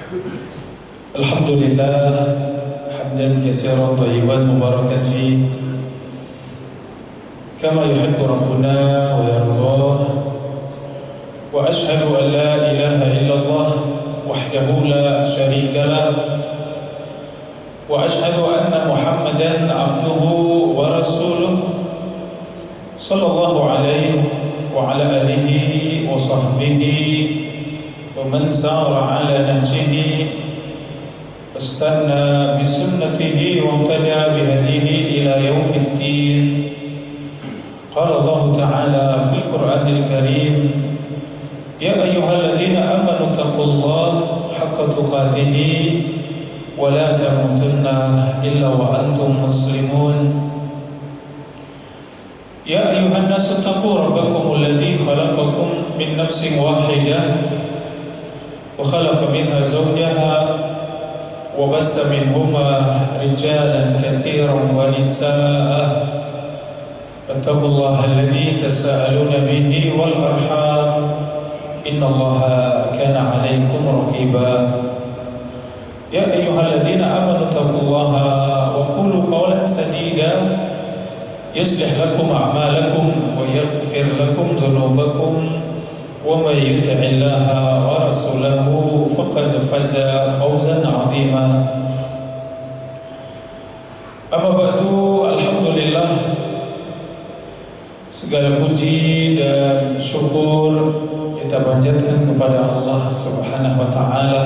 Alhamdulillah hamdan katsiran thayyiban mubarakan fi kama yuhibbu rabbuna wa yardah wa ashhadu an la ilaha illallah wahdahu la syarika lah wa ashhadu anna Muhammadan abduhu wa rasuluh sallallahu alaihi wa ala alihi wa sahbihi wa man sara ala nahjihi استنى بسنته واهتدى بهديه إلى يوم الدين. قال الله تعالى في القرآن الكريم يا أيها الذين آمنوا اتقوا الله حق تقاته ولا تموتن إلا وأنتم مسلمون. يا أيها الناس اتقوا ربكم الذي خلقكم من نفس واحدة وخلق منها زوجها وبث منهما رجالا كثيرا ونساء فاتقوا الله الذي تساءلون به والأرحام إن الله كان عليكم رقيبا. يا أيها الذين آمنوا اتقوا الله وقولوا قولا سديدا يصلح لكم أعمالكم ويغفر لكم ذنوبكم ومن يطع الله ورسوله فقد فاز فوزا عظيما. Amma ba'du, alhamdulillah, segala puji dan syukur kita panjatkan kepada Allah Subhanahu wa taala.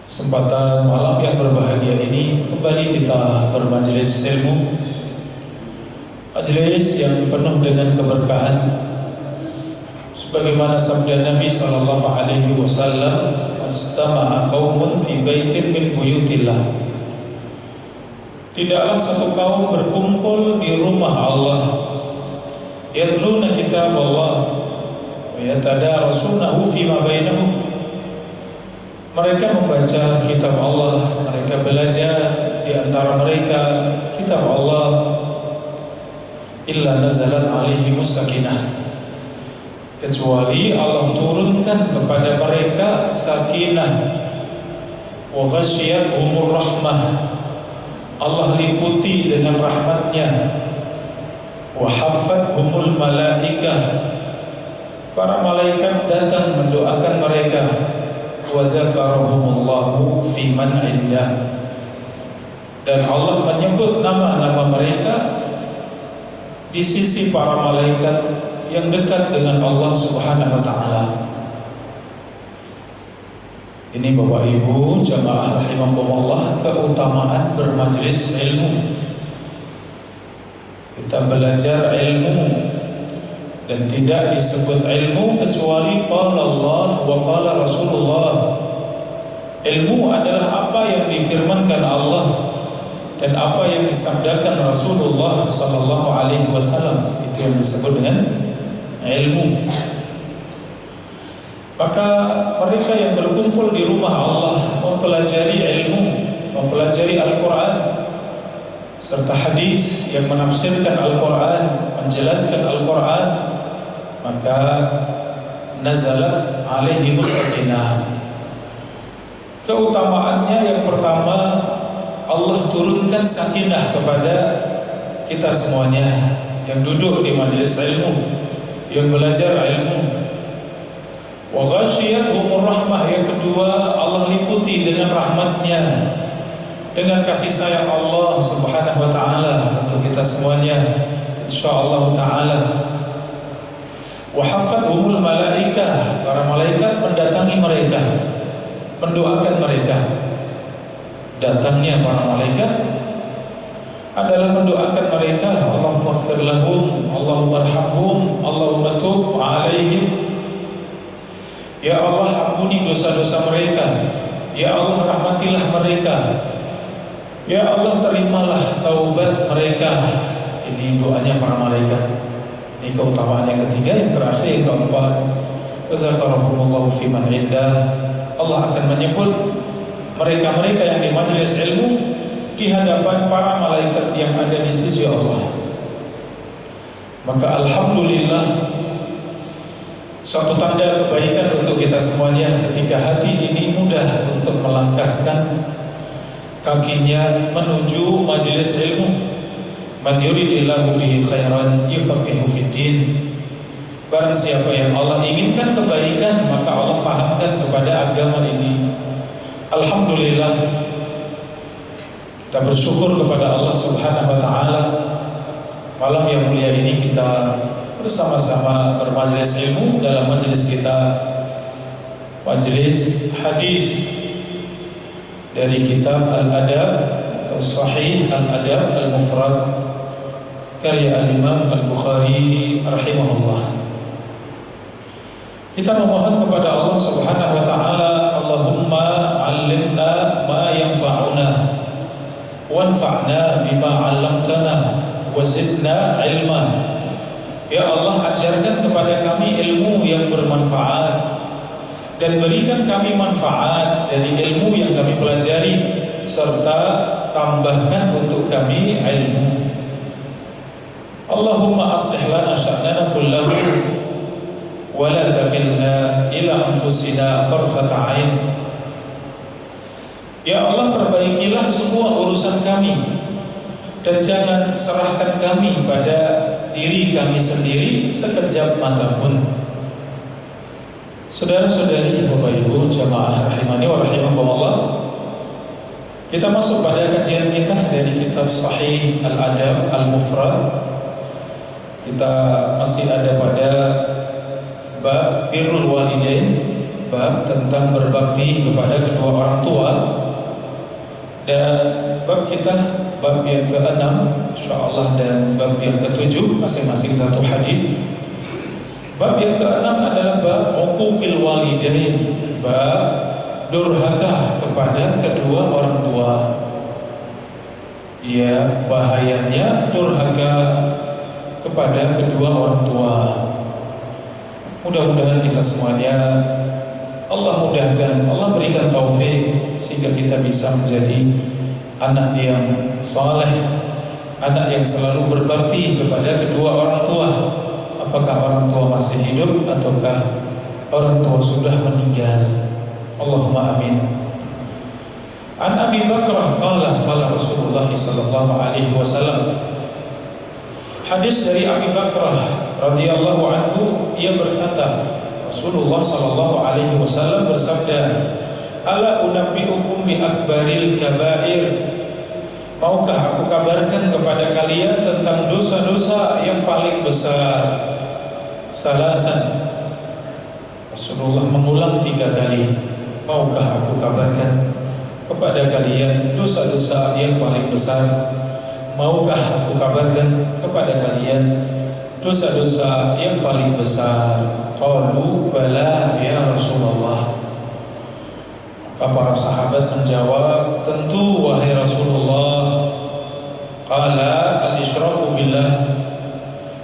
Kesempatan malam yang berbahagia ini kembali kita bermajelis ilmu, majelis yang penuh dengan keberkahan, sebagaimana sabda Nabi sallallahu alaihi wasallam, "Astama'a qaumun fi baitin min buyutillah." Tidaklah satu kaum berkumpul di rumah Allah, yatluna kitab Allah wa yatadarasunahu fima bainahum. Mereka membaca kitab Allah, mereka belajar di antara mereka kitab Allah. Illa nazalat alaihi sakinah, kecuali Allah turunkan kepada mereka sakinah. Wa ghasyiyatuhumur rahmah, Allah liputi dengan rahmatnya. Wa haffathumul malaikah, para malaikat datang mendoakan mereka. Wa zakarahumullahu fi man indah, dan Allah menyebut nama-nama mereka di sisi para malaikat yang dekat dengan Allah Subhanahu wa taala. Ini Bapak Ibu jamaah rahimakumullah, keutamaan bermajlis ilmu. Kita belajar ilmu, dan tidak disebut ilmu kecuali qala Allah wa qala Rasulullah. Ilmu adalah apa yang difirmankan Allah dan apa yang disabdakan Rasulullah sallallahu alaihi wasallam, itu yang disebut dengan ilmu. Maka mereka yang berkumpul di rumah Allah mempelajari ilmu, mempelajari Al-Quran serta hadis yang menafsirkan Al-Quran, menjelaskan Al-Quran, maka nazalat alaihi sakinah. Keutamaannya yang pertama, Allah turunkan sakinah kepada kita semuanya yang duduk di majelis ilmu, yang belajar ilmu. Wa ghasyiyatuhumur rahmah, yang kedua, Allah liputi dengan rahmatnya, dengan kasih sayang Allah Subhanahu wa taala untuk kita semuanya insyaallah taala. Wa haffathumul malaikah, para malaikat mendatangi mereka, mendoakan mereka. Datangnya para malaikat adalah mendoakan mereka, Allahumma ighfir lahum, Allahumma arhamhum, Allahumma tub alaihim. Ya Allah, ampuni dosa-dosa mereka. Ya Allah, rahmatilah mereka. Ya Allah, terimalah taubat mereka. Ini doanya para malaikat. Ini keutamaan yang ketiga. Yang terakhir, yang keempat, wa zakarahumullahu fi man indah, Allah akan menyebut mereka-mereka yang di majelis ilmu di hadapan para malaikat yang ada di sisi Allah. Maka alhamdulillah, Suatu tanda kebaikan untuk kita semuanya ketika hati ini mudah untuk melangkahkan kakinya menuju majelis ilmu. Man yuridillahu bihi khairan yufaqihu fiddin. Barang siapa yang Allah inginkan kebaikan, maka Allah fahamkan kepada agama ini. Alhamdulillah, kita bersyukur kepada Allah Subhanahu wa taala. Malam yang mulia ini kita bersama-sama bermajelis ilmu dalam majelis kita, majelis hadis dari kitab Al-Adab atau Sahih Al-Adab Al-Mufrad karya Al-Imam Al-Bukhari rahimahullah. Kita memohon kepada Allah Subhanahu wa taala, Allahumma 'allimna ma yanfa'una wanfa'na bima 'allamtana wa zidna 'ilma. Ya Allah, ajarkan kepada kami ilmu yang bermanfaat dan berikan kami manfaat dari ilmu yang kami pelajari, serta tambahkan untuk kami ilmu. Allahumma aslih lana sya'nana kullahu wa la takilna ila anfusina tarfata 'ain. Ya Allah, perbaikilah semua urusan kami dan jangan serahkan kami pada diri kami sendiri sekejap mata pun. Saudara-saudari, Bapak Ibu jamaah rahimani wa rahimakumullah, kita masuk pada kajian kita dari kitab Sahih Al-Adab Al-Mufrad. Kita masih ada pada bab birrul walidain, bab tentang berbakti kepada kedua orang tua. Dan bab kita bab yang ke-6 insyaallah, dan bab yang ke-7 masing-masing satu hadis. Bab yang ke-6 adalah bab uquqil walidain, bab durhaka kepada kedua orang tua. Ya, bahayanya durhaka kepada kedua orang tua. Mudah-mudahan kita semuanya Allah mudahkan, Allah berikan taufik sehingga kita bisa menjadi anak yang saleh, anak yang selalu berbakti kepada kedua orang tua, apakah orang tua masih hidup ataukah orang tua sudah meninggal. Allahumma amin. An Abi Bakrah qala Rasulullah sallallahu alaihi wasallam. Hadis dari Abi Bakrah radhiyallahu anhu, ia berkata, Rasulullah sallallahu alaihi wasallam bersabda, "Ala unabbiukum bi akbaril kabair." Maukah aku kabarkan kepada kalian tentang dosa-dosa yang paling besar? Salasan. Rasulullah mengulang 3 kali. Maukah aku kabarkan kepada kalian dosa-dosa yang paling besar? Maukah aku kabarkan kepada kalian dosa-dosa yang paling besar? Qalu bala ya Rasulullah. Maka para sahabat menjawab, tentu wahai Rasulullah. Qala al-isyraku billah.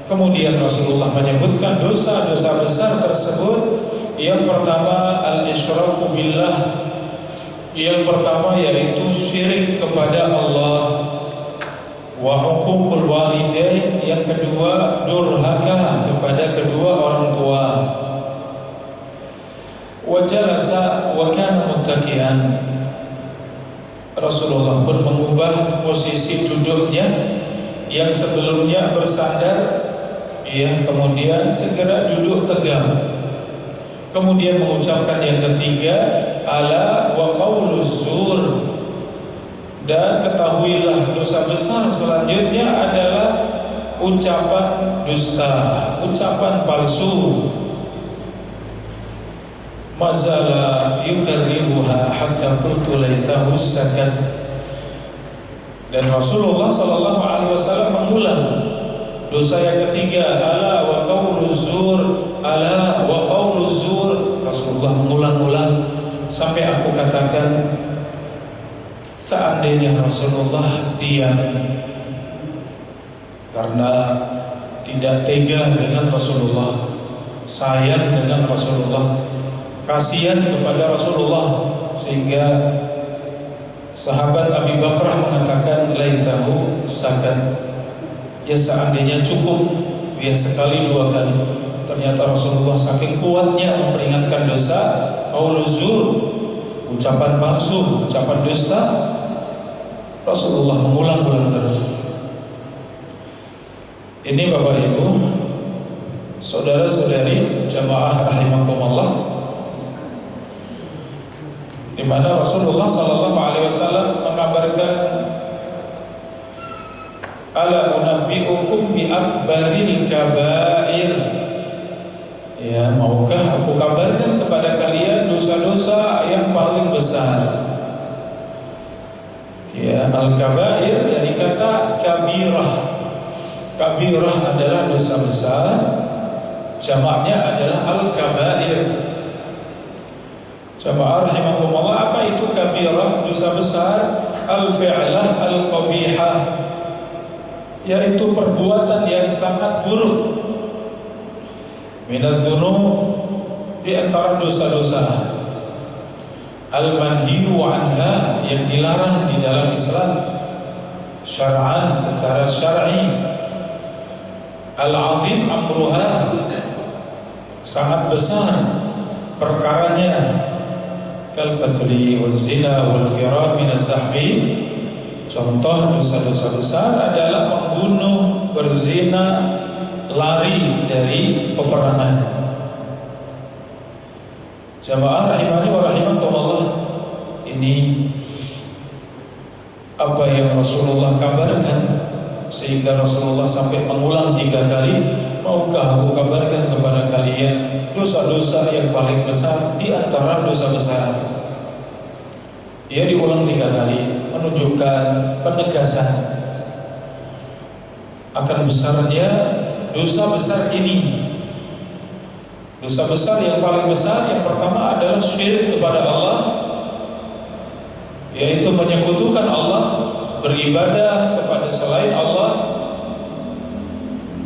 Kemudian Rasulullah menyebutkan dosa-dosa besar tersebut. Yang pertama al-isyraku billah. Yang pertama yaitu syirik kepada Allah. Wa uququl walidain, yang kedua durhaka kepada kedua orang tua. Wa jalasa wa kana muttaqian. Rasulullah pun mengubah posisi duduknya yang sebelumnya bersandar, ya, kemudian segera duduk tegak. Kemudian mengucapkan yang ketiga, ala wa qauluz zur. Dan ketahuilah dosa besar selanjutnya adalah ucapan dusta, ucapan palsu. Mazala yukarriruha hatta qultu laitahu sakat. Dan Rasulullah sallallahu alaihi wasallam mengulang dosa yang ketiga, ala wa qauluz zur, ala wa qauluz zur. Rasulullah mengulang-ulang sampai aku katakan, seandainya Rasulullah diam karena tidak tega dengan Rasulullah, sayang dengan Rasulullah, kasihan kepada Rasulullah, sehingga sahabat Abi Bakrah mengatakan laitahu sakan, ya seandainya cukup, ya sekali 2 kali, ternyata Rasulullah saking kuatnya memperingatkan dosa, qauluz zur, ucapan palsu, ucapan dosa, Rasulullah mengulang-ulang terus. Ini Bapak Ibu, saudara-saudari jamaah rahimakumullah, di mana Rasulullah sallallahu alaihi wasallam mengabarkan, ala unabbi'ukum bi akbaril kabair. Ya, maukah aku kabarkan kepada kalian dosa-dosa yang paling besar? Ya, al-kabair dari kata kabirah. Kabirah adalah dosa besar, jamaknya adalah al-kabair. Jamaah rahimakumullah, apa itu kabirah, dosa besar? Al-fi'lah al-qabihah, yaitu perbuatan yang sangat buruk. Minadz-dzunub, di antara dosa-dosa. Al-manhiyu anha, yang dilarang di dalam Islam syar'an, secara syar'i. Al-azim amruha, sangat besar perkaranya. Kal-qatli wal-zina wal-firar minaz-zahfi. Contoh dosa-dosa besar adalah membunuh, berzina, lari dari peperangan. Jamaah rahimani wa rahimakumullah, ini apa yang Rasulullah kabarkan, sehingga Rasulullah sampai mengulang 3 kali. Maukah aku kabarkan kepada kalian dosa-dosa yang paling besar di antara dosa besar? Ia diulang 3 kali, menunjukkan penegasan akan besarnya dosa besar ini. Dosa besar yang paling besar, yang pertama adalah syirik kepada Allah, yaitu menyekutukan Allah, beribadah kepada selain Allah.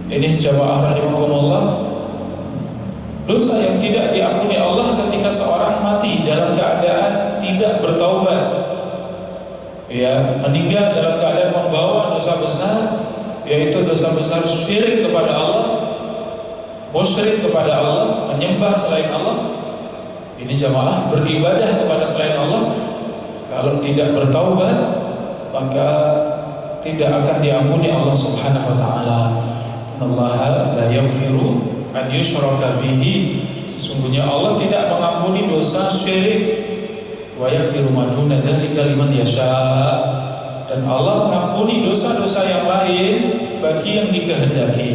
Ini jamaah rahimakumullah, dosa yang tidak diampuni Allah ketika seorang mati dalam keadaan tidak bertaubat, ya, meninggal dalam keadaan membawa dosa besar, yaitu dosa besar syirik kepada Allah, musyrik kepada Allah, menyembah selain Allah. Ini jamaah beribadah kepada selain Allah, kalau tidak bertaubat maka tidak akan diampuni Allah Subhanahu wa taala. Innallaha la yaghfiru an yushraka bihi, sesungguhnya Allah tidak mengampuni dosa syirik. Wa yaghfiru ma duna dzalika liman yasha, dan Allah mengampuni dosa-dosa yang lain bagi yang dikehendaki.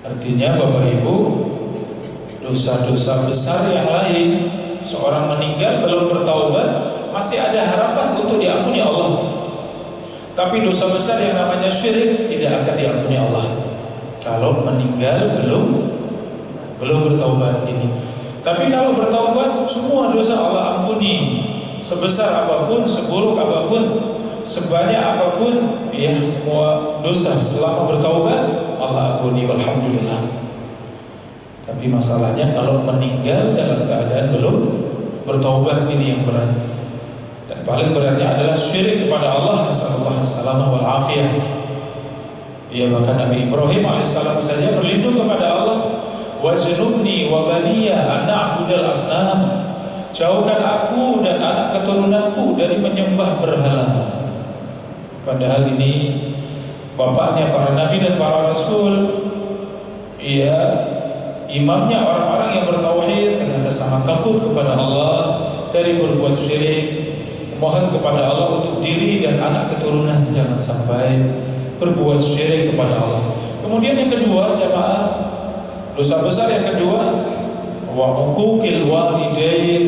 Artinya Bapak Ibu, dosa-dosa besar yang lain, seorang meninggal belum bertaubat, masih ada harapan untuk diampuni Allah. Tapi dosa besar yang namanya syirik tidak akan diampuni Allah kalau meninggal belum bertaubat ini. Tapi kalau bertaubat, semua dosa Allah ampuni, sebesar apapun, seburuk apapun, sebanyak apapun, ya, semua dosa selama bertaubat Allah ampuni, alhamdulillah. Tapi masalahnya kalau meninggal dalam keadaan belum bertaubat, ini yang berat. Dan paling beratnya adalah syirik kepada Allah, nasallallahu salamah wal afiyah. Ya, bahkan Nabi Ibrahim alaihissalam saja berlindung kepada Allah, wajnubni wa baniya an na'budal asnam, jauhkan aku dan anak keturunanku dari menyembah berhala. Padahal ini bapaknya para nabi dan para rasul, ya, imamnya orang-orang yang bertauhid, ternyata sangat takut kepada Allah dari berbuat syirik. Mohon kepada Allah untuk diri dan anak keturunan jangan sampai berbuat syirik kepada Allah. Kemudian yang kedua, jamaah, dosa besar yang kedua, wa uquqil walidain.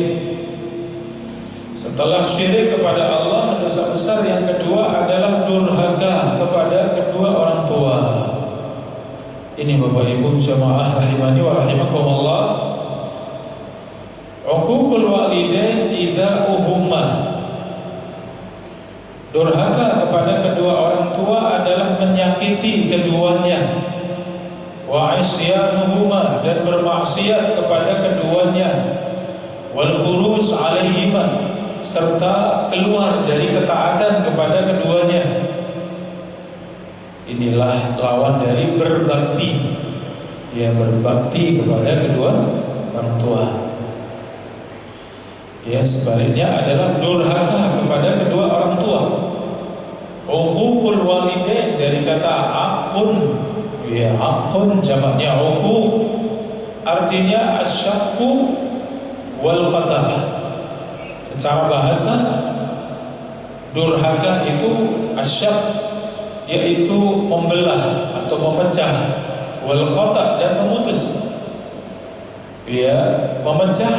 Setelah syirik kepada Allah, dosa besar yang kedua adalah durhaka kepada kedua orang tua. Ini Bapak Ibu jamaah rahimani wa rahimakumullah, uququl walidain idza'uhuma, durhaka kepada kedua orang tua adalah menyakiti keduanya, wa isyanuhuma, dan bermaksiat kepada keduanya, wal khuruj alaihima, serta keluar dari ketaatan kepada keduanya. Inilah lawan dari berbakti Ya, berbakti kepada kedua orang tua. Ya, sebaliknya adalah durhaka kepada kedua orang tua. Uququl walidain dari kata aqun. Ya, aqun jamaknya uquq, artinya asyakku wal qata'. Secara bahasa durhaka itu asyak, yaitu membelah atau memecah, wal qata' dan memutus. Ya, memecah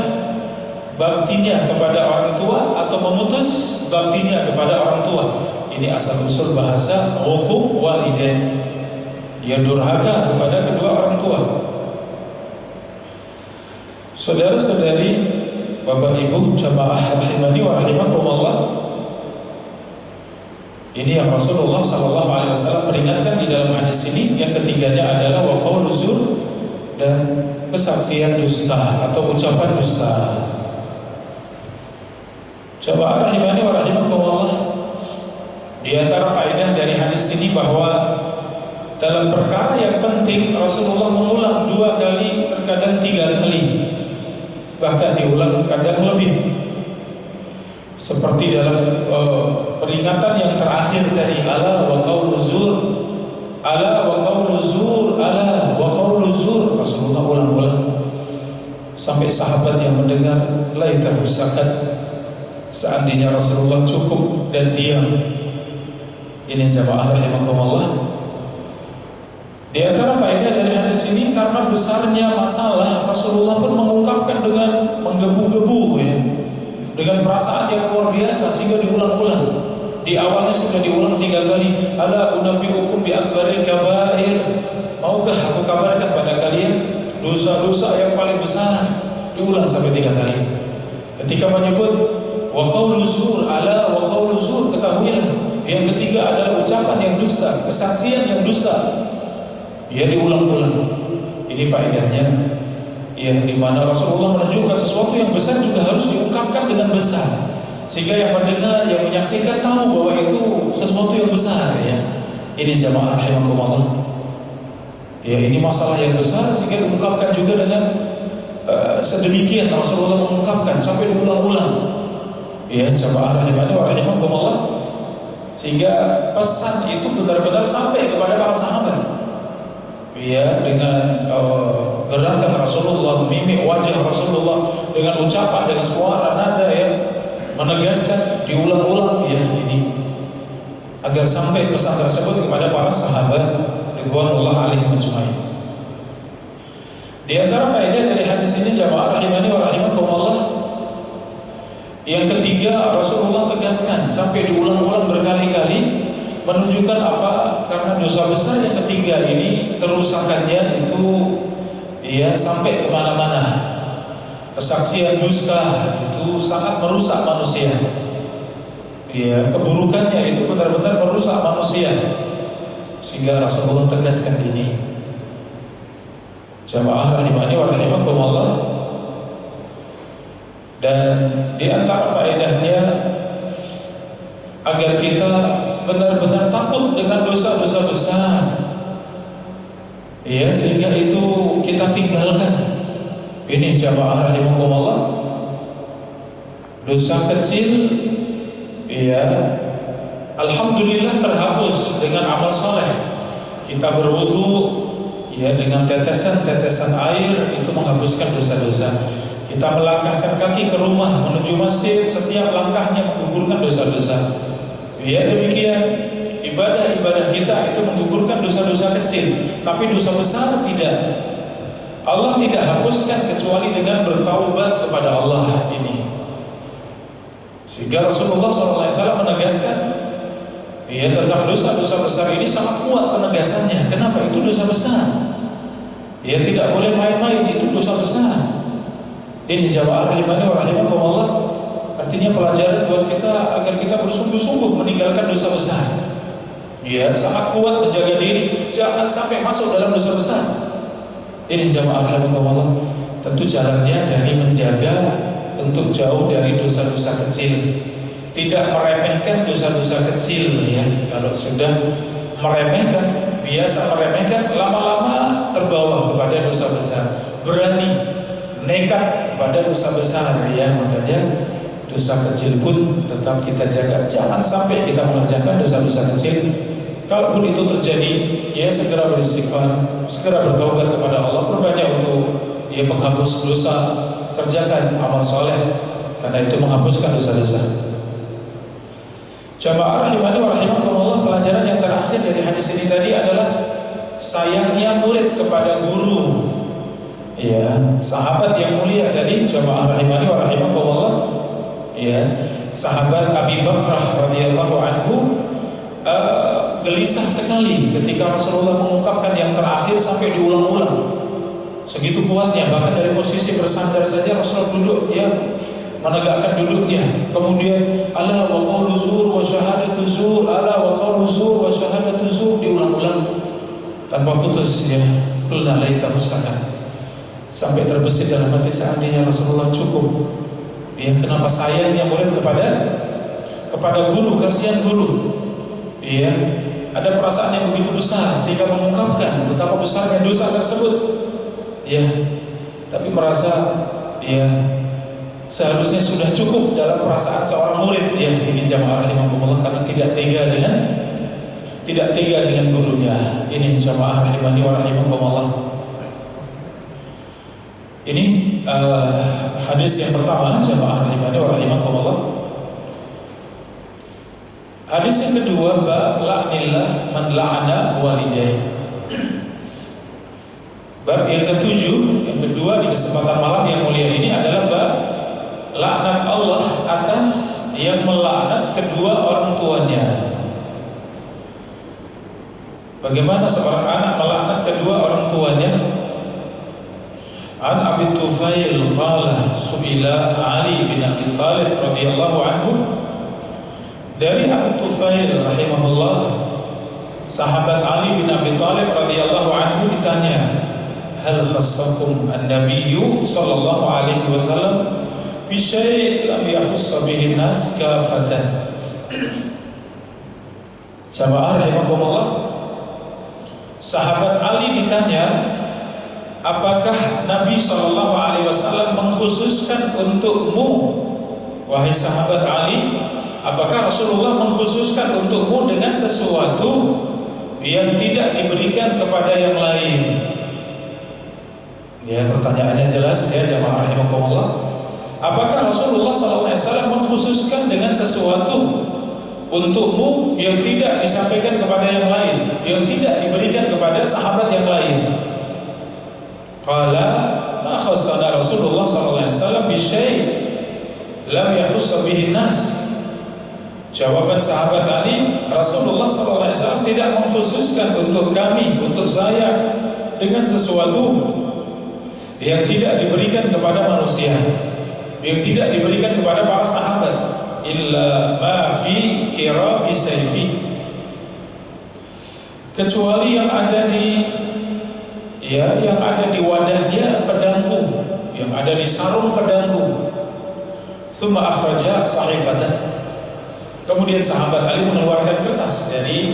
baktinya kepada orang tua atau memutus baktinya kepada orang tua. Ini asal usul bahasa uquq walidain. Dia durhaka kepada kedua orang tua. Saudara-saudari, Bapak Ibu jamaah rahimani wa rahimakumullah, ini yang Rasulullah SAW peringatkan di dalam hadis ini. Yang ketiganya adalah wa qaulu zur, dan kesaksian dusta atau ucapan dusta. Jamaah rahimani wa rahimakumullah, di antara faedah dari hadis ini bahwa dalam perkara yang penting Rasulullah mengulang 2 kali, terkadang 3 kali, bahkan diulang kadang lebih. Seperti dalam peringatan yang terakhir tadi, ala wa qaulu zur, ala wa qaulu zur, ala wa qaulu zur. Rasulullah ulang-ulang sampai sahabat yang mendengar laita rusakat, seandainya Rasulullah cukup dan diam. Ini jamaah rahimakumullah. Di antara faedah dari hadis ini, karena besarnya masalah, Rasulullah pun mengungkapkan dengan menggebu-gebu, ya, dengan perasaan yang luar biasa, sehingga diulang-ulang. Di awalnya sudah diulang 3 kali. Ala unabbiukum bi akbaril kabair, maukah aku kabarkan pada kalian dosa-dosa yang paling besar? Diulang sampai 3 kali. Ketika menyebut wa qaulu zur, ala wa qaulu zur, ketahuilah yang ketiga adalah ucapan yang dusta, kesaksian yang dusta. Ya, diulang-ulang. Ini faedahnya, ya, di mana Rasulullah menunjukkan sesuatu yang besar juga harus diungkapkan dengan besar, sehingga yang mendengar, yang menyaksikan tahu bahwa itu sesuatu yang besar. Ya, ini jamaah rahimakumullah. Ya, ini masalah yang besar sehingga diungkapkan juga dengan sedemikian. Rasulullah mengungkapkan sampai diulang-ulang. Ya, jamaah rahimakumullah, sehingga pesan itu benar-benar sampai kepada para sahabat. Ya, dengan gerakan Rasulullah, mimik wajah Rasulullah, dengan ucapan, dengan suara, nada yang menegaskan, diulang-ulang, ya, ini agar sampai pesan tersebut kepada para sahabat ridwanullah alaihim ajmain. Di antara faedah dari hadis ini jamaah rahimani wa rahimakumullah, yang ketiga, Rasulullah tegaskan sampai diulang-ulang berkali-kali, menunjukkan apa? Karena dosa besar yang ketiga ini, kerusakannya itu, ya, sampai kemana-mana. Kesaksian dusta itu sangat merusak manusia. Ya, keburukannya itu benar-benar merusak manusia, sehingga Rasulullah tegaskan ini. Jamaah rahimani wa rahimakumullah. Dan di antara faedahnya, agar kita benar-benar takut dengan dosa-dosa besar, ya, sehingga itu kita tinggalkan. Ini jamaah rahimakumullah, dosa kecil, ya, alhamdulillah terhapus dengan amal soleh. Kita berwudu, ya, dengan tetesan-tetesan air itu menghapuskan dosa-dosa. Kita melangkahkan kaki ke rumah menuju masjid, setiap langkahnya menggugurkan dosa-dosa. Ya, demikian ibadah-ibadah kita itu menggugurkan dosa-dosa kecil, tapi dosa besar tidak. Allah tidak hapuskan kecuali dengan bertaubat kepada Allah ini. Sehingga Rasulullah SAW menegaskan, ya, tentang dosa-dosa besar ini sangat kuat penegasannya. Kenapa? Itu dosa besar. Ya, tidak boleh main-main, itu dosa besar. Ini jamaah rahimani wa rahimakumullah. Artinya pelajaran buat kita agar kita bersungguh-sungguh meninggalkan dosa besar. Ya, sangat kuat menjaga diri, jangan sampai masuk dalam dosa besar. Ini jamaah rahimakumullah. Tentu jalannya dari menjaga untuk jauh dari dosa-dosa kecil, tidak meremehkan dosa-dosa kecil. Ya, kalau sudah meremehkan, biasa meremehkan, lama-lama terbawa kepada dosa besar, berani, nekat kepada dosa besar, ya. Makanya dosa kecil pun tetap kita jaga, jangan sampai kita mengerjakan dosa-dosa kecil. Kalaupun itu terjadi, ya segera beristighfar, segera bertobat kepada Allah, perbanyak untuk ya penghapus dosa, kerjakan amal soleh, karena itu menghapuskan dosa-dosa. Jamaah rahimani wa rahimakumullah, pelajaran yang terakhir dari hadis ini tadi adalah sayangnya murid kepada guru. Ya, sahabat yang mulia tadi, jamaah rahimani wa rahimakumullah, ya, sahabat Abi Bakrah radhiyallahu anhu gelisah sekali ketika Rasulullah mengungkapkan yang terakhir sampai diulang-ulang. Segitu kuatnya, bahkan dari posisi bersandar saja Rasulullah duduk, ya, menegakkan duduknya. Kemudian ala wa qawlu zur wa syahadatu zur, ala wa qawlu zur wa syahadatu zur, diulang-ulang tanpa putus, ya. Qulna laita musakan, sampai terbesit dalam hati, seandainya Rasulullah cukup. Ya, kenapa sayangnya murid kepada guru, kasihan guru. Ya, ada perasaan yang begitu besar sehingga mengungkapkan betapa besarnya dosa tersebut. Ya, tapi merasa ya seharusnya sudah cukup dalam perasaan seorang murid, ya. Ini jamaah rahimakumullah, karena tidak tega dengan gurunya. Ini jamaah rahimani wa rahimakumullah. Ini hadis yang pertama, jamaah rahimani wa rahimakumullah. Hadis yang kedua, bab la'nillah man la'ana walidayh. Bab yang ketujuh, yang kedua di kesempatan malam yang mulia ini adalah bab laknat Allah atas yang melaknat kedua orang tuanya. Bagaimana seorang anak melaknat kedua orang tuanya? An Abi Tufail qala su'ila Ali bin Abi Thalib radhiyallahu anhu. Dari Abi Tufail rahimahullah, sahabat Ali bin Abi Thalib radhiyallahu anhu ditanya, hal khassakum an-nabiyyu sallallahu alaihi wasallam bisyai' lam yakhussa bihi nas kafatan. Jamaah rahimakumullah, sahabat Ali ditanya, apakah Nabi sallallahu alaihi wasallam mengkhususkan untukmu, wahai sahabat Ali, apakah Rasulullah mengkhususkan untukmu dengan sesuatu yang tidak diberikan kepada yang lain? Ya, pertanyaannya jelas, ya jamaah rahimakumullah. Apakah Rasulullah SAW mengkhususkan dengan sesuatu untukmu yang tidak disampaikan kepada yang lain, yang tidak diberikan kepada sahabat yang lain? Qala ma khassana Rasulullah SAW bisyai' lam yakhussa bihi nas. Jawaban sahabat Ali, Rasulullah SAW tidak mengkhususkan untuk kami, untuk saya, dengan sesuatu yang tidak diberikan kepada manusia, yang tidak diberikan kepada para sahabat, illa ma fi kirabi sayfi, kecuali yang ada di wadahnya pedangku, yang ada di sarung pedangku. Tsumma akhraja sahifatan. Kemudian sahabat Ali mengeluarkan kertas dari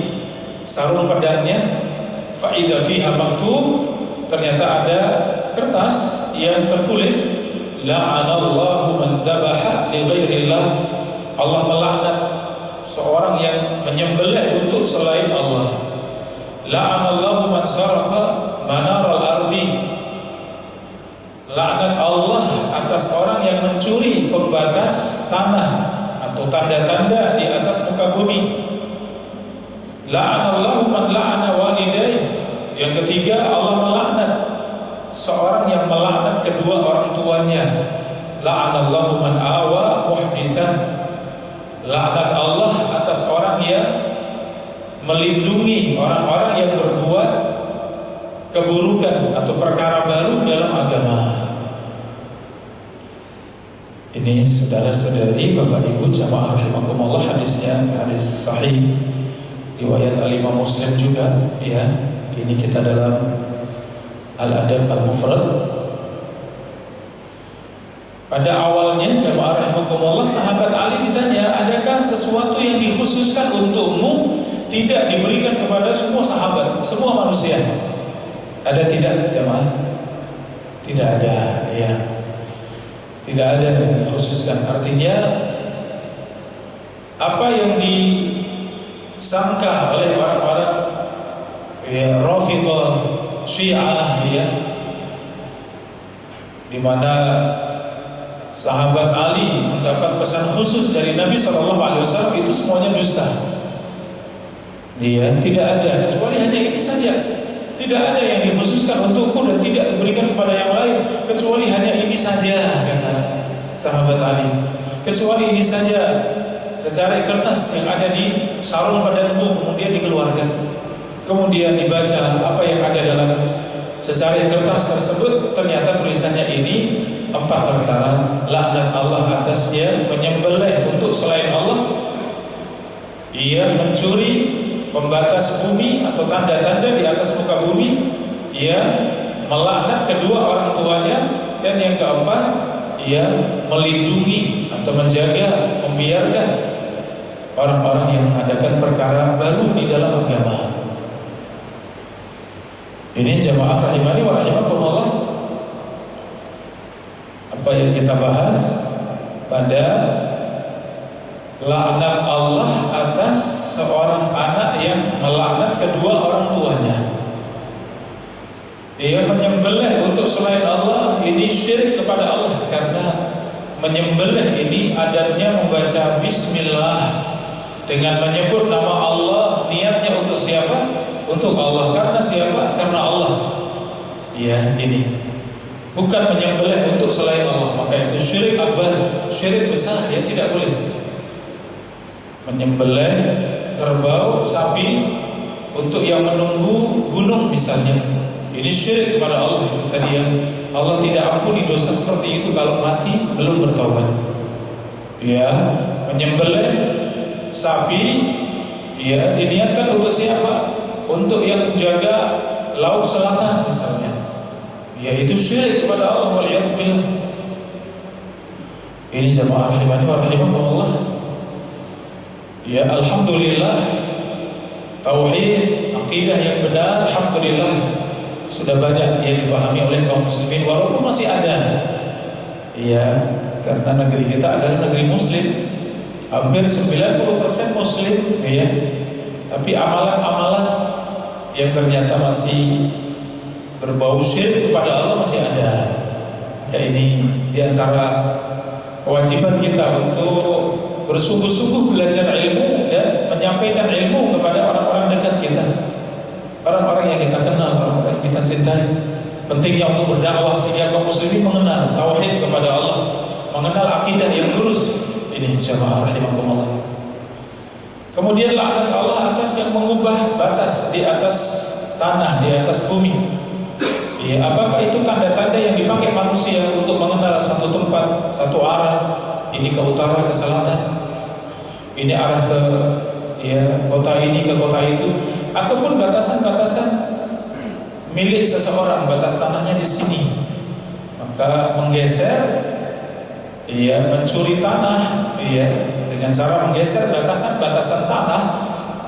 sarung pedangnya. Fa idza fiha maktub, ternyata ada kertas yang tertulis, la'anallahu man dabaha li ghairillah. Allah melaknat seorang yang menyembelih untuk selain Allah. La'anallahu man sarqa manaral ardi. Laknat Allah atas orang yang mencuri pembatas tanah atau tanda-tanda di atas muka bumi. La'anallahu man la'ana walidayh. Yang ketiga, Allah melaknat seorang yang melaknat kedua orang tuanya. La'anallahu man awa muhdisan. Laknat Allah atas orang yang melindungi orang-orang yang berbuat keburukan atau perkara baru dalam agama. Ini saudara-saudari, Bapak Ibu jamaah rahimakumullah, hadisnya hadis sahih riwayat Al-Imam Muslim juga, ya. Ini kita dalam Al-Adab Al-Mufrad. Pada awalnya jamaah rahimakumullah, sahabat Ali ditanya, adakah sesuatu yang dikhususkan untukmu tidak diberikan kepada semua sahabat, semua manusia. Ada tidak jamaah? Tidak ada, ya. Tidak ada yang dikhususkan. Artinya apa yang disangka oleh orang-orang ya Rafidhah, Syiah, ya, di mana sahabat Ali mendapat pesan khusus dari Nabi SAW, itu semuanya dusta. Dia tidak ada, kecuali hanya ini saja. Tidak ada yang dikhususkan untukku dan tidak diberikan kepada yang lain, kecuali hanya ini saja, kata sahabat Ali. Kecuali ini saja, secari kertas yang ada di sarung badanku, kemudian dikeluarkan, kemudian dibaca apa yang ada dalam secari kertas tersebut. Ternyata tulisannya ini 4 perkara: laknat Allah atasnya, menyembelih untuk selain Allah, ia mencuri pembatas bumi atau tanda-tanda di atas muka bumi, ia melaknat kedua orang tuanya, dan yang keempat, ia melindungi atau menjaga, membiarkan orang-orang yang mengadakan perkara baru di dalam agama. Ini jamaah rahimani wa rahimakumullah, apa yang kita bahas pada laknat Allah atas seorang anak yang melaknat kedua orang tuanya. Ia menyembelih untuk selain Allah, ini syirik kepada Allah, karena menyembelih ini adanya membaca bismillah dengan menyebut nama Allah, niatnya untuk siapa? Untuk Allah. Karena siapa? Karena Allah. Ya, ini bukan menyembelih untuk selain Allah. Maka itu syirik akbar, syirik besar, ya, tidak boleh menyembelih kerbau, sapi untuk yang menunggu gunung misalnya. Ini syirik kepada Allah. Itu tadi yang Allah tidak ampuni dosa seperti itu kalau mati belum bertobat. Ya, menyembelih sapi, ya, diniatkan untuk siapa? Untuk yang menjaga laut selatan misalnya. Ya, itu syirik kepada Allah. Waliyadzubillah. Ini jamaah rahimani wa rahimakumullah. Ya, alhamdulillah, tauhid, akidah yang benar, alhamdulillah, sudah banyak yang dipahami oleh kaum muslimin, walaupun masih ada. Ya, karena negeri kita adalah negeri muslim, hampir 90% muslim, ya. Tapi amalan-amalan yang ternyata masih berbau syirik kepada Allah masih ada. Ya, ini diantara kewajiban kita untuk bersungguh-sungguh belajar ilmu dan menyampaikan ilmu kepada orang-orang dekat kita, orang-orang yang kita kenal, orang-orang yang kita cintai. Pentingnya untuk berdakwah sehingga kaum muslimin mengenal tauhid kepada Allah, mengenal akidah yang lurus. Ini jamaah rahimakumullah. Kemudian laknat Allah atas yang mengubah batas di atas tanah, di atas bumi. Ya, apakah itu tanda-tanda yang dipakai manusia untuk mengenal satu tempat, satu arah? Ini ke utara, ke selatan, ini arah ke, ya, kota ini ke kota itu, ataupun batasan-batasan milik seseorang, batas tanahnya di sini, maka menggeser, ya, mencuri tanah, ya, dengan cara menggeser batasan-batasan tanah,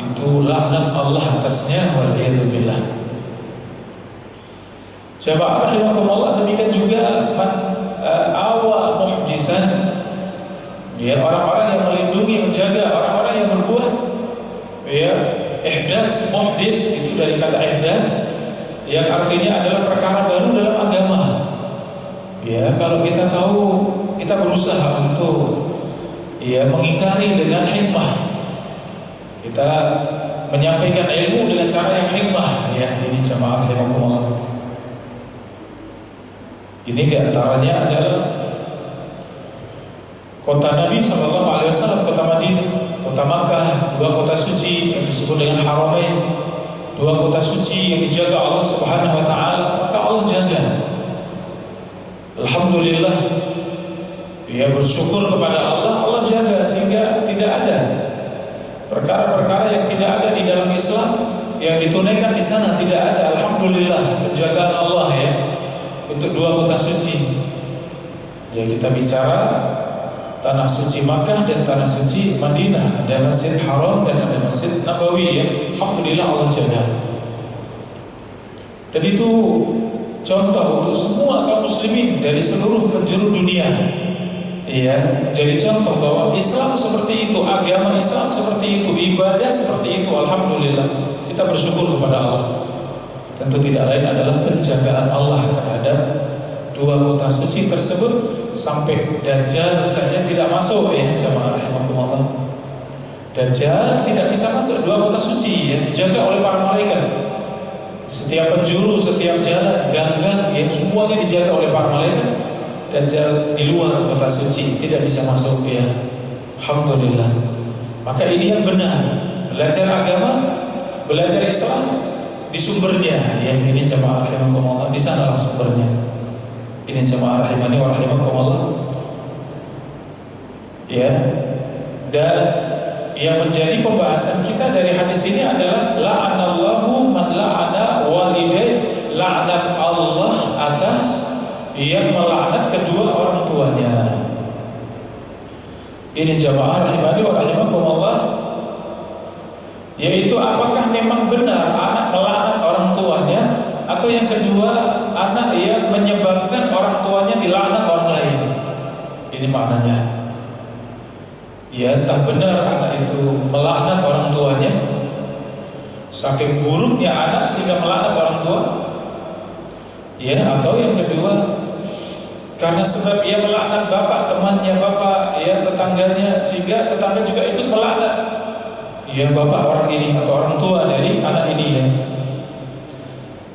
itu laknat Allah atasnya. Waliyadzubillah. Jamaah rahimakumullah, demikian juga awa muhjisan. Ya, orang-orang yang melindungi, menjaga, orang-orang yang berbuat, ya, ihdas, muhdis, itu dari kata ihdas, yang artinya adalah perkara baru dalam agama. Ya, kalau kita tahu, kita berusaha untuk, ya, mengingkari dengan hikmah. Kita menyampaikan ilmu dengan cara yang hikmah. Ya, ini jamaah rahimakumullah. Ini diantaranya adalah kota Nabi SAW, kota Madinah, kota Makkah, 2 kota suci yang disebut dengan Haramain, 2 kota suci yang dijaga Allah Subhanahu wa Ta'ala, maka Allah jaga. Alhamdulillah, ya, bersyukur kepada Allah, Allah jaga sehingga tidak ada perkara-perkara yang tidak ada di dalam Islam yang ditunaikan di sana, tidak ada. Alhamdulillah, penjagaan Allah, ya, untuk 2 kota suci. Ya, kita bicara tanah suci Makkah dan tanah suci Madinah, ada Masjid Haram dan ada Masjid Nabawi yang alhamdulillah Allah jaga. Dan itu contoh untuk semua kaum muslimin dari seluruh penjuru dunia. Iya, jadi contoh bahwa Islam seperti itu, agama Islam seperti itu, ibadah seperti itu. Alhamdulillah, kita bersyukur kepada Allah. Tentu tidak lain adalah penjagaan Allah terhadap dua kota suci tersebut, sampai Dajjal saja tidak masuk, ya jamaah rahimakumullah. Dajjal tidak bisa masuk dua kota suci, ya, dijaga oleh para malaikat. Setiap penjuru, setiap jalan, gang-gang, ya semuanya dijaga oleh para malaikat. Dajjal di luar kota suci tidak bisa masuk, ya. Alhamdulillah. Maka ini yang benar, belajar agama, belajar Islam di sumbernya, ya ini jamaah rahimakumullah, di sanalah sumbernya. Ini jamaah rahimani wa rahimakumullah. Ya. Dan yang menjadi pembahasan kita dari hadis ini adalah la'anallahu man la'ana walidai, laknat Allah atas yang melaknat kedua orang tuanya. Ini jamaah rahimani wa rahimakumullah. Yaitu apakah memang benar anak melaknat orang tuanya, atau yang kedua anak yang menyebabkan orang tuanya dilaknat orang lain. Ini maknanya. Ya, entah benar anak itu melaknat orang tuanya, saking buruknya anak sehingga melaknat orang tua. Ya, atau yang kedua karena sebab ia melaknat bapak, temannya bapak, ya tetangganya, sehingga tetangga juga ikut melaknat. Ya, bapak orang ini atau orang tua dari anak ini, ya.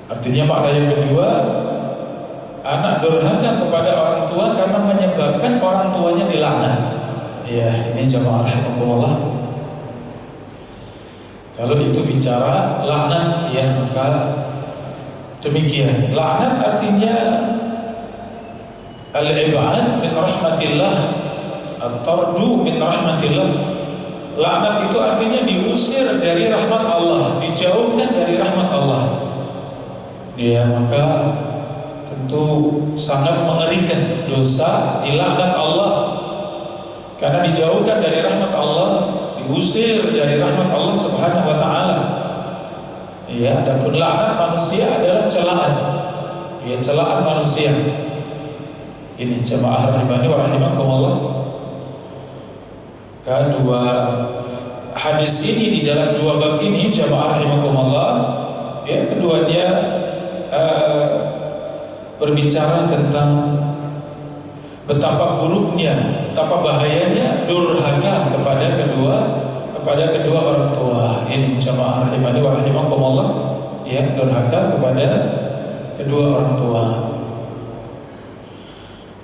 Artinya makna yang kedua, anak durhaka kepada orang tua karena menyebabkan orang tuanya dilaknat. Ya, ini jamaah rahimakumullah. Kalau itu bicara laknat, ya maka demikian. Laknat artinya al-ib'ad min rahmatillah, at-tardu min rahmatillah. Laknat itu artinya diusir dari rahmat Allah, dijauhkan dari rahmat Allah. Ya, maka tentu sangat mengerikan dosa dilaknat Allah, karena dijauhkan dari rahmat Allah, diusir dari rahmat Allah Subhanahu wa taala. Ya, adapun laknat manusia adalah celaan. Ya, celaan manusia. Ini jamaah rahimani wa rahimakumullah. Kedua hadis ini di dalam dua bab ini jamaah rahimakumullah, ya keduanya berbicara tentang betapa buruknya, betapa bahayanya durhaka kepada kedua orang tua. Ini jamaah rahimani wa rahimakumullah, ya durhaka kepada kedua orang tua.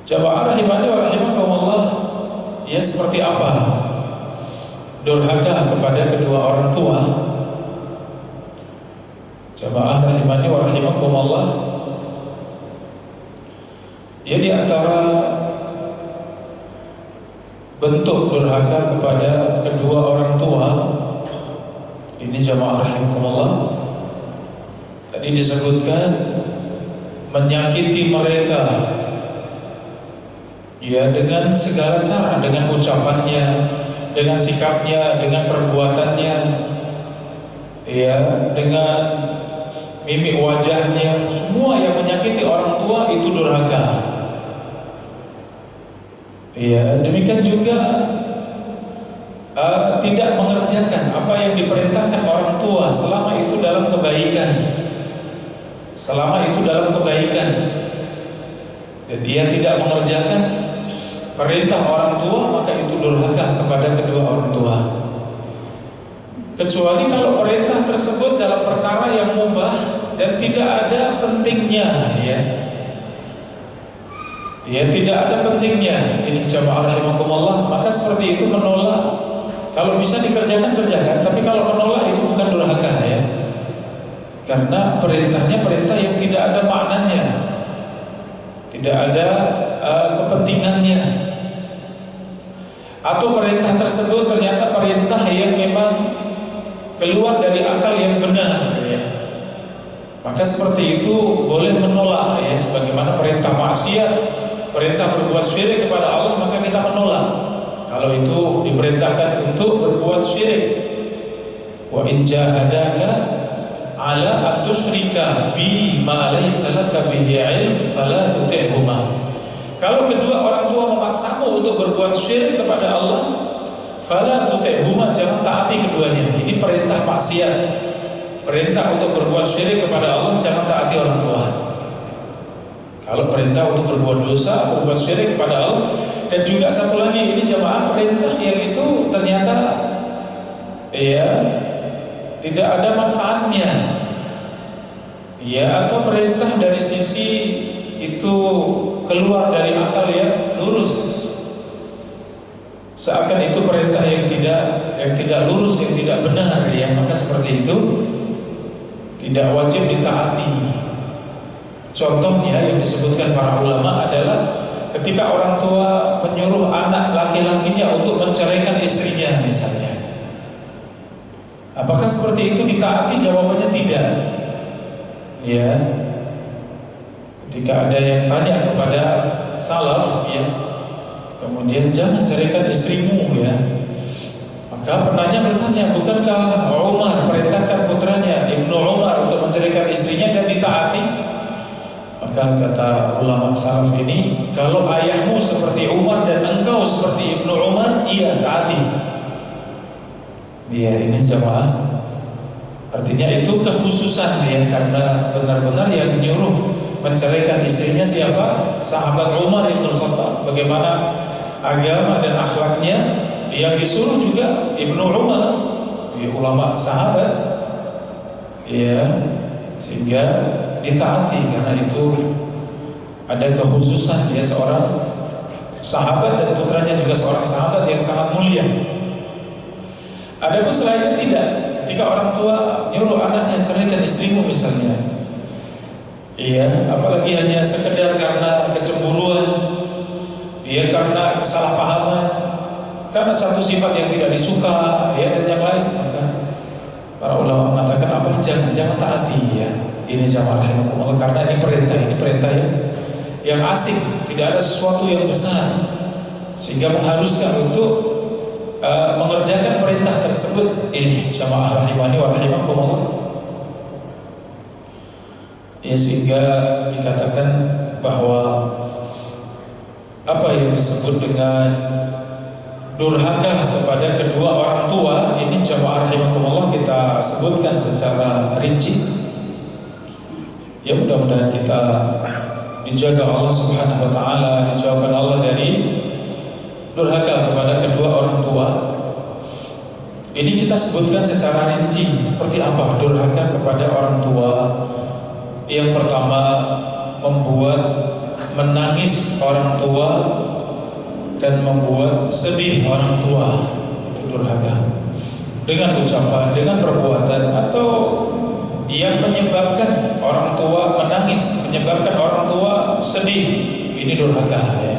Jamaah rahimani wa rahimakumullah, ya seperti apa durhaka kepada kedua orang tua? Jamaah rahimani wa rahimakumullah, ya di antara bentuk durhaka kepada kedua orang tua ini jamaah rahimakumullah, tadi disebutkan menyakiti mereka, ya dengan segala cara, dengan ucapannya, dengan sikapnya, dengan perbuatannya, ya dengan mimik wajahnya, semua yang menyakiti orang tua itu durhaka. Ya, demikian juga tidak mengerjakan apa yang diperintahkan orang tua selama itu dalam kebaikan. Selama itu dalam kebaikan. Dan dia tidak mengerjakan perintah orang tua, maka itu durhaka kepada kedua orang tua. Kecuali kalau perintah tersebut dalam perkara yang mubah dan tidak ada pentingnya, ya tidak ada pentingnya. Ini jamaah rahimakumullah, maka seperti itu menolak. Kalau bisa dikerjakan kerjakan, tapi kalau menolak itu bukan durhaka, ya. Karena perintahnya perintah yang tidak ada maknanya, tidak ada kepentingannya. Atau perintah tersebut ternyata perintah yang memang keluar dari akal yang benar, ya. Maka seperti itu boleh menolak, ya. Sebagaimana perintah maksiat, perintah berbuat syirik kepada Allah, maka kita menolak. Kalau itu diperintahkan untuk berbuat syirik. Wa in jahadaka ala an tusyrika bi ma laysa laka bihi ilm fala tuti'huma. Kalau kedua orang tua memaksamu untuk berbuat syirik kepada Allah, fala tuti'huma, jangan taati keduanya. Ini perintah maksiat. Perintah untuk berbuat syirik kepada Allah, jangan taati orang tua. Kalau perintah untuk berbuat dosa, berbuat syirik kepada Allah. Dan juga satu lagi, ini jamaah, perintah yang itu ternyata ya tidak ada manfaatnya. Ya, atau perintah dari sisi itu keluar dari akal yang lurus. Seakan itu perintah yang tidak lurus, yang tidak benar, ya. Maka seperti itu tidak wajib ditaati. Contohnya yang disebutkan para ulama adalah ketika orang tua menyuruh anak laki-lakinya untuk menceraikan istrinya misalnya. Apakah seperti itu ditaati? Jawabannya tidak. Ya. Ketika ada yang tanya kepada salaf, ya, kemudian jangan ceraikan istrimu, ya. Maka penanya bertanya, bukankah Umar perintahkan putranya Ibnu Umar untuk menceraikan istrinya dan ditaati? Maka kata ulama salaf ini, kalau ayahmu seperti Umar dan engkau seperti Ibnu Umar, iya taati. Iya, ini jamaah. Artinya itu kekhususan, ya, karena benar-benar yang menyuruh menceraikan istrinya siapa? Sahabat Umar Ibn Khattab. Bagaimana agama dan akhlaknya. Yang disuruh juga Ibnu Umar, ya, ulama sahabat, ya, sehingga ditaati karena itu ada kekhususan, ya, seorang sahabat dan putranya juga seorang sahabat yang sangat mulia. Ada pun selain tidak, ketika orang tua nyuruh anaknya ceraikan istrimu misalnya, iya, apalagi hanya sekedar karena kecemburuan, iya, karena kesalahpahaman, karena satu sifat yang tidak disuka, ya, dan yang lain, maka para ulama mengatakan apa? Jangan taati, ya. Ini jamaah rahimakumullah, karena ini perintah yang asing, tidak ada sesuatu yang besar sehingga mengharuskan untuk mengerjakan perintah tersebut. Ini jamaah rahimani wa rahimakumullah. Ya, sehingga dikatakan bahwa apa yang disebut dengan durhaka kepada kedua orang tua, ini jamaah rahimakumullah kita sebutkan secara rinci. Ya, mudah-mudahan kita dijaga Allah Subhanahu wa taala, dijauhkan Allah dari durhaka kepada kedua orang tua. Ini kita sebutkan secara rinci seperti apa durhaka kepada orang tua. Yang pertama, membuat menangis orang tua dan membuat sedih orang tua, itu durhaka. Dengan ucapan, dengan perbuatan, atau yang menyebabkan orang tua menangis, menyebabkan orang tua sedih, ini durhaka, ya.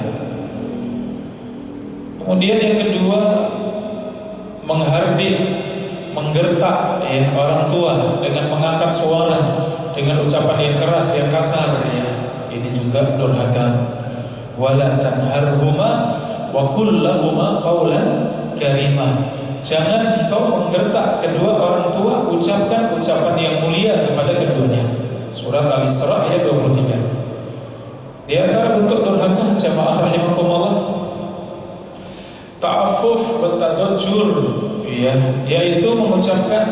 Kemudian yang kedua, menghardik, menggertak, ya, orang tua dengan mengangkat suara, dengan ucapan yang keras, yang kasar, ya. Ini juga durhaka. Wala tanharhuma wa qul lahuma qawlan karimah. Jangan engkau menggertak kedua orang tua, ucapkan ucapan yang mulia kepada keduanya. Surat Al-Isra ayat 23. Di antara bentuk durhaka jamaah rahimakumullah, ta'affuf wa tadajjur, ya, yaitu mengucapkan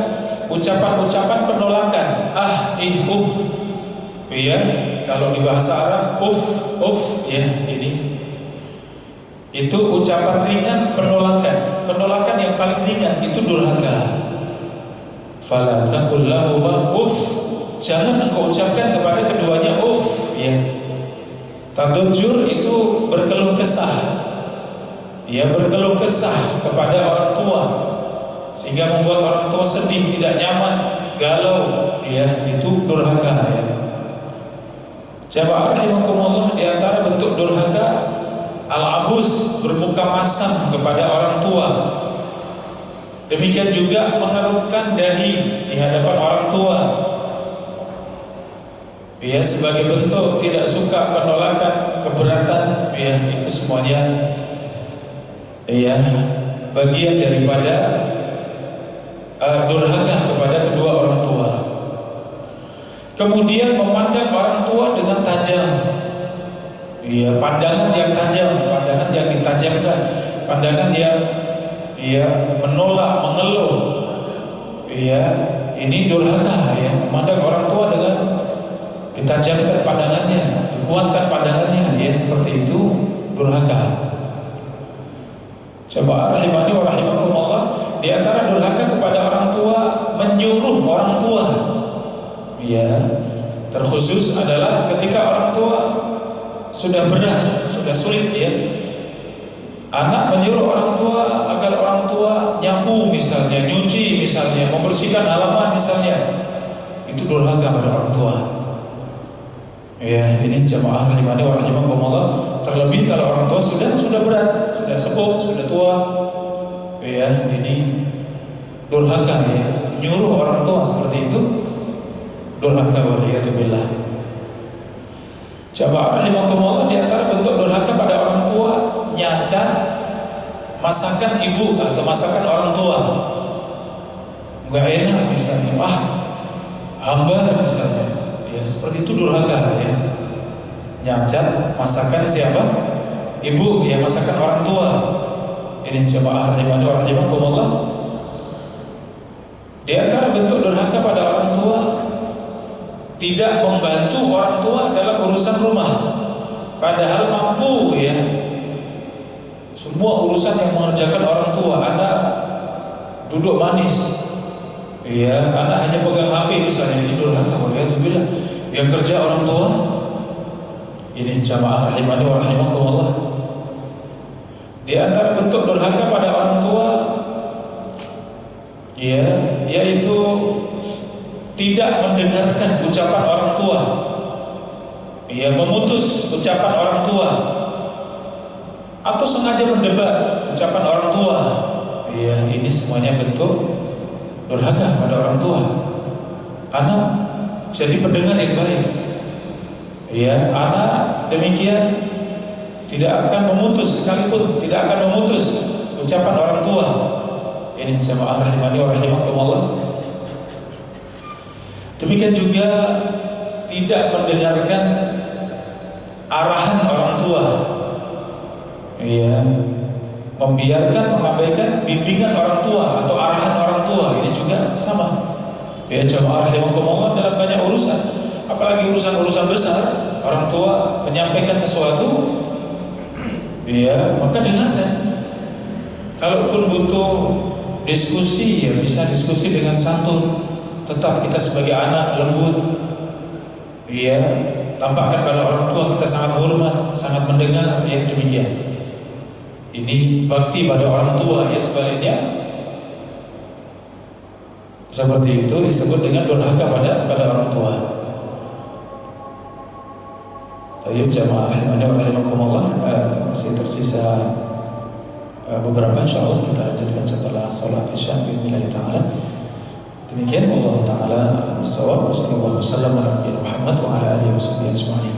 ucapan-ucapan penolakan, ya, kalau di bahasa Arab uf, ya, ini itu ucapan ringan, penolakan yang paling ringan, itu durhaka. Fala taqul lahuma uf, jangan engkau ucapkan kepada keduanya uf, ya. Tadajjur itu berkeluh kesah, ya, berkeluh kesah kepada orang tua sehingga membuat orang tua sedih, tidak nyaman, galau, ya, itu durhaka, ya. Jamaah rahimakumullah, di antara bentuk durhaka al-abus, bermuka masam kepada orang tua. Demikian juga mengerutkan dahi di hadapan orang tua, ya, sebagai bentuk tidak suka, penolakan, keberatan, ya, itu semuanya ya, bagian daripada durhaka kepada kedua orang tua. Kemudian memandang orang tua dengan tajam, ya, pandangan yang tajam, pandangan yang ditajamkan, pandangan yang menolak, mengeluh, ya, ini durhaka, ya, memandang orang tua dengan ditajamkan pandangannya, dikuatkan pandangannya, ya, seperti itu durhaka. Coba rahimani wa rahimakumullah, di antara durhaka kepada orang tua, menyuruh orang tua, ya, terkhusus adalah ketika orang tua sudah berat, sudah sulit, ya, anak menyuruh orang tua agar orang tua nyapu misalnya, nyuci misalnya, membersihkan halaman misalnya, itu durhaka pada orang tua. Ya, ini jamaah rahimani wa rahimakumullah, terlebih kalau orang tua sudah berat, sudah sepuh, sudah tua, ya, ini durhaka, ya, nyuruh orang tua seperti itu durhaka, waliyadzubillah. Jamaah rahimakumullah, di antara bentuk durhaka pada orang tua, nyacat masakan ibu atau masakan orang tua, nggak enak misalnya, hambar misalnya, ya, seperti itu durhaka, ya, nyacat masakan siapa? Ibu, ya, masakan orang tua. Ini jamaah rahimani wa rahimakumullah, di antara bentuk durhaka pada orang tua, tidak membantu orang tua dalam urusan rumah, padahal mampu, ya, semua urusan yang mengerjakan orang tua. Anak duduk manis, ya, anak hanya pegang HP misalnya, ini durhaka, waliyadzubillah, yang kerja orang tua. Ini jamaah rahimani wa rahimakumullah, di antara bentuk durhaka pada orang tua, ya, yaitu tidak mendengarkan ucapan orang tua, ya, memutus ucapan orang tua, atau sengaja mendebat ucapan orang tua, ya, ini semuanya bentuk durhaka pada orang tua. Anak jadi pendengar yang baik, ya, anak demikian tidak akan memutus, sekalipun tidak akan memutus ucapan orang tua. Ini jamaah rahimani wa rahimakumullah. Demikian juga tidak mendengarkan arahan orang tua, ya, membiarkan, mengabaikan bimbingan orang tua atau arahan orang tua. Ini juga sama, ya, jamaah rahimakumullah, dalam banyak urusan, apalagi urusan-urusan besar, orang tua menyampaikan sesuatu, ya, maka dengarkan. Kalaupun butuh diskusi, ya, bisa diskusi dengan santun. Tetap kita sebagai anak lembut, ya, tampakkan pada orang tua kita sangat hormat, sangat mendengar, ya, demikian. Ini bakti pada orang tua, ya, sebaliknya seperti itu disebut dengan durhaka pada orang tua. Ayo jamaah rahimani wa rahimakumullah, masih tersisa beberapa, insyaallah kita lanjutkan setelah salat Isya biidznillah taala. Demikian, Allah taala bisawab. Wassallallahu wasallam ala nabiyina Muhammad wa ala alihi washabbihi ajma'in.